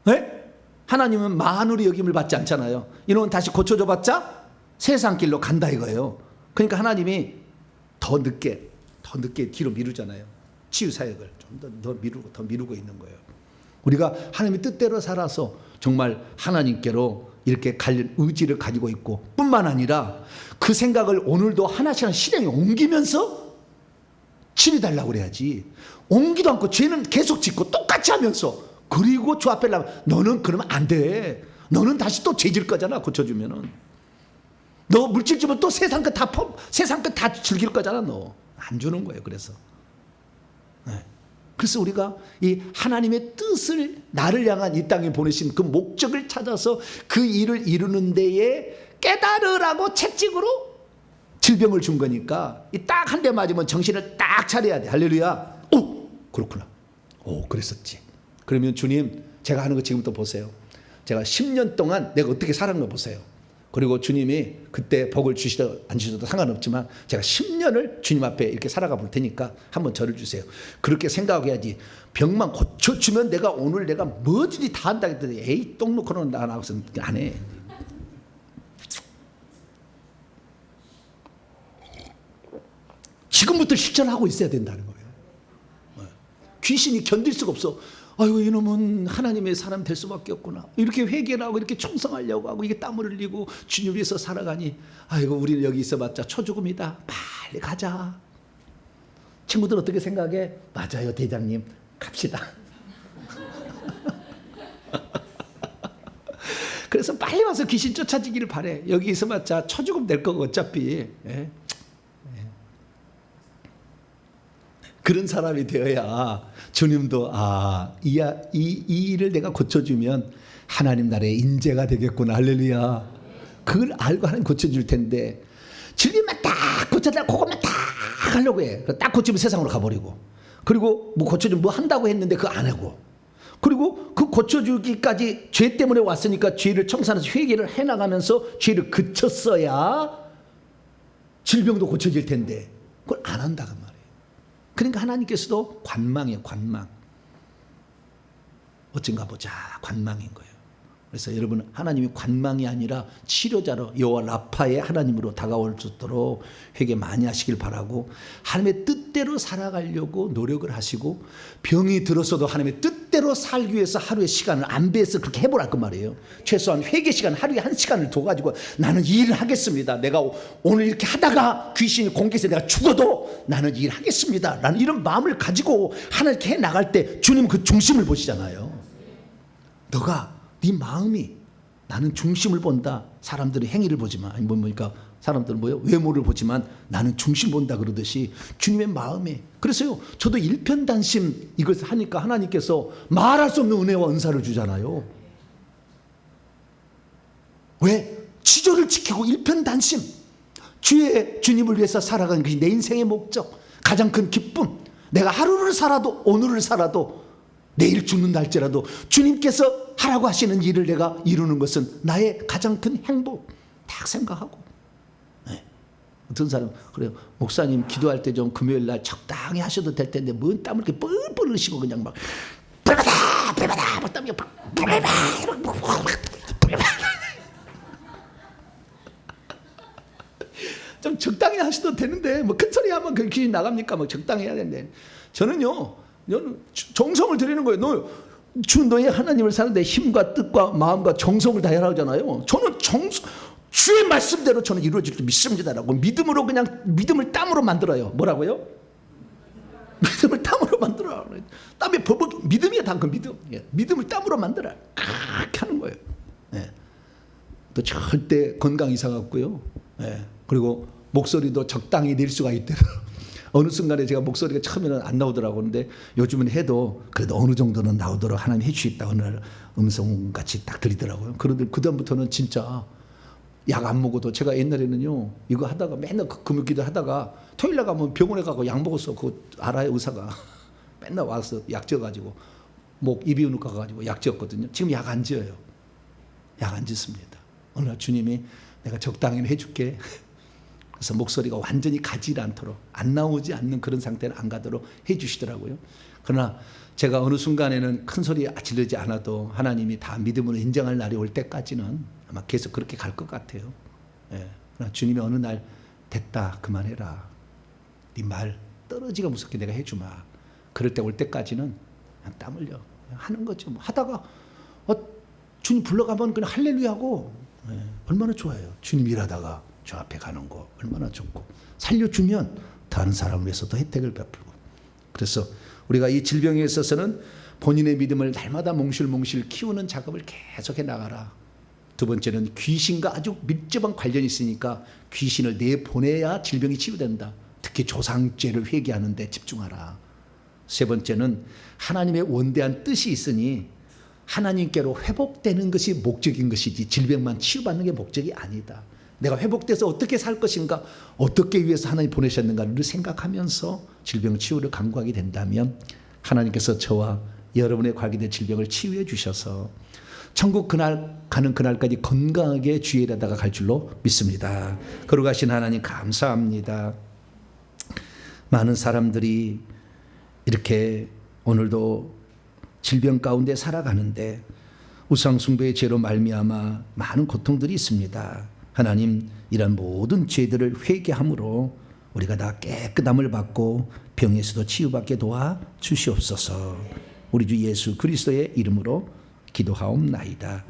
네? 하나님은 만우리 여김을 받지 않잖아요. 이놈은 다시 고쳐줘봤자 세상 길로 간다 이거예요. 그러니까 하나님이 더 늦게 뒤로 미루잖아요. 치유 사역을 좀 더 미루고 있는 거예요. 우리가 하나님의 뜻대로 살아서 정말 하나님께로 이렇게 갈 의지를 가지고 있고 뿐만 아니라 그 생각을 오늘도 하나씩 실행에 옮기면서 치료달라고 그래야지. 옮기도 않고 죄는 계속 짓고 똑같이 하면서 그리고 주 앞에 나면 너는 그러면 안 돼. 너는 다시 또 죄질 거잖아. 고쳐주면은. 너 물질 주면 또 세상 것 다 즐길 거잖아. 너. 안 주는 거예요. 그래서. 네. 그래서 우리가 이 하나님의 뜻을 나를 향한 이 땅에 보내신 그 목적을 찾아서 그 일을 이루는 데에 깨달으라고 채찍으로 질병을 준 거니까 이 딱 한 대 맞으면 정신을 딱 차려야 돼. 할렐루야. 오, 그렇구나. 오, 그랬었지. 그러면 주님, 제가 하는 거 지금부터 보세요. 제가 10년 동안 내가 어떻게 살았는 거 보세요. 그리고 주님이 그때 복을 주시든 안 주셔도 상관없지만 제가 10년을 주님 앞에 이렇게 살아가 볼 테니까 한번 저를 주세요. 그렇게 생각해야지. 병만 고쳐주면 내가 오늘 내가 뭐든지 다 한다 했더니 에이 똥 놓고는 나 나와서는 안 해. 지금부터 실천하고 있어야 된다는 거예요. 귀신이 견딜 수가 없어. 아이고 이놈은 하나님의 사람 될 수밖에 없구나. 이렇게 회개를 하고 이렇게 충성하려고 하고 이게 땀을 흘리고 주님 위해서 살아가니 아이고 우리는 여기 있어봤자 초죽음이다. 빨리 가자. 친구들 어떻게 생각해? 맞아요 대장님 갑시다. 그래서 빨리 와서 귀신 쫓아지기를 바래. 여기 있어봤자 초죽음 될 거고 어차피. 예. 그런 사람이 되어야 주님도 이 일을 내가 고쳐주면 하나님 나라의 인재가 되겠구나. 할렐루야. 그걸 알고 하나님 고쳐줄 텐데 질병만 딱 고쳐달라 그것만 딱 하려고 해. 딱 고치면 세상으로 가버리고 그리고 뭐 고쳐주면 뭐 한다고 했는데 그거 안 하고 그리고 그 고쳐주기까지 죄 때문에 왔으니까 죄를 청산해서 회개를 해나가면서 죄를 그쳤어야 질병도 고쳐질 텐데 그걸 안 한다 그 말이에요. 그러니까 하나님께서도 관망이에요. 관망. 어쩐가 보자. 관망인 거예요. 그래서 여러분 하나님이 관망이 아니라 치료자로 여호와 라파의 하나님으로 다가올 수 있도록 회개 많이 하시길 바라고 하나님의 뜻대로 살아가려고 노력을 하시고 병이 들었어도 하나님의 뜻대로 살기 위해서 하루의 시간을 안배해서 그렇게 해보라 그 말이에요. 최소한 회개 시간 하루에 1시간을 둬가지고 나는 이 일을 하겠습니다. 내가 오늘 이렇게 하다가 귀신이 공격해서 내가 죽어도 나는 이 일을 하겠습니다. 라는 이런 마음을 가지고 하나님께 해나갈 때 주님은 그 중심을 보시잖아요. 너가 네 마음이 나는 중심을 본다. 사람들은 행위를 보지만 아니 뭡니까? 사람들은 뭐예요? 외모를 보지만 나는 중심 본다 그러듯이 주님의 마음에. 그래서요. 저도 일편단심 이것을 하니까 하나님께서 말할 수 없는 은혜와 은사를 주잖아요. 왜? 지조를 지키고 일편단심. 주의 주님을 위해서 살아가는 것이 내 인생의 목적. 가장 큰 기쁨. 내가 하루를 살아도 오늘을 살아도 내일 죽는다 할지라도 주님께서 하라고 하시는 일을 내가 이루는 것은 나의 가장 큰 행복 딱 생각하고. 네. 어떤 사람 그래요. 목사님 기도할 때 좀 금요일 날 적당히 하셔도 될 텐데 뭔 땀을 이렇게 뻘뻘 흘리시고 그냥 막 불바다 막 땀이 좀 적당히 하셔도 되는데 뭐 큰 소리 하면 그 귀신 나갑니까? 뭐 적당히 해야 되는데 저는 정성을 드리는 거예요. 너의 하나님을 사는데 힘과 뜻과 마음과 정성을 다해라 하잖아요. 저는 주의 말씀대로 저는 이루어질 줄 믿습니다라고 믿음으로 그냥 믿음을 땀으로 만들어요. 뭐라고요? 믿음을 땀으로 만들어. 땀에 버벅 믿음이야 다 그 믿음. 믿음을 땀으로 만들어. 그렇게 하는 거예요. 예. 또 절대 건강 이상 없고요. 예. 그리고 목소리도 적당히 낼 수가 있대요. 어느 순간에 제가 목소리가 처음에는 안 나오더라고. 그런데 요즘은 해도 그래도 어느 정도는 나오도록 하나님 해주시겠다. 어느 날 음성같이 딱 들리더라고요. 그런데 그다음부터는 진짜 약 안 먹어도 제가 옛날에는요 이거 하다가 맨날 금요기도 하다가 토요일 날 가면 병원에 가고 약 먹었어. 그거 알아요 의사가. 맨날 와서 약 지어가지고 목 이비인후과 가가지고 약 지었거든요. 지금 약 안 지어요. 약 안 짓습니다. 어느 날 주님이 내가 적당히 해줄게. 그래서 목소리가 완전히 가지 않도록 안 나오지 않는 그런 상태는 안 가도록 해 주시더라고요. 그러나 제가 어느 순간에는 큰 소리 지르지 않아도 하나님이 다 믿음으로 인정할 날이 올 때까지는 아마 계속 그렇게 갈 것 같아요. 예. 그러나 주님이 어느 날 됐다 그만해라. 네 말 떨어지가 무섭게 내가 해주마. 그럴 때 올 때까지는 그냥 땀 흘려 하는 거죠. 뭐 하다가 주님 불러가면 그냥 할렐루야 하고 얼마나 좋아요. 주님 일하다가 저 앞에 가는 거 얼마나 좋고 살려주면 다른 사람을 위해서도 혜택을 베풀고. 그래서 우리가 이 질병에 있어서는 본인의 믿음을 날마다 몽실몽실 키우는 작업을 계속해 나가라. 두 번째는 귀신과 아주 밀접한 관련이 있으니까 귀신을 내보내야 질병이 치유된다. 특히 조상죄를 회개하는 데 집중하라. 세 번째는 하나님의 원대한 뜻이 있으니 하나님께로 회복되는 것이 목적인 것이지 질병만 치유받는 게 목적이 아니다. 내가 회복돼서 어떻게 살 것인가, 어떻게 위해서 하나님 보내셨는가를 생각하면서 질병 치유를 강구하게 된다면 하나님께서 저와 여러분의 관계된 질병을 치유해 주셔서 천국 그날 가는 그날까지 건강하게 주의 일하다가 갈 줄로 믿습니다. 거룩하신 하나님 감사합니다. 많은 사람들이 이렇게 오늘도 질병 가운데 살아가는데 우상 숭배의 죄로 말미암아 많은 고통들이 있습니다. 하나님 이런 모든 죄들을 회개함으로 우리가 다 깨끗함을 받고 병에서도 치유받게 도와 주시옵소서. 우리 주 예수 그리스도의 이름으로 기도하옵나이다.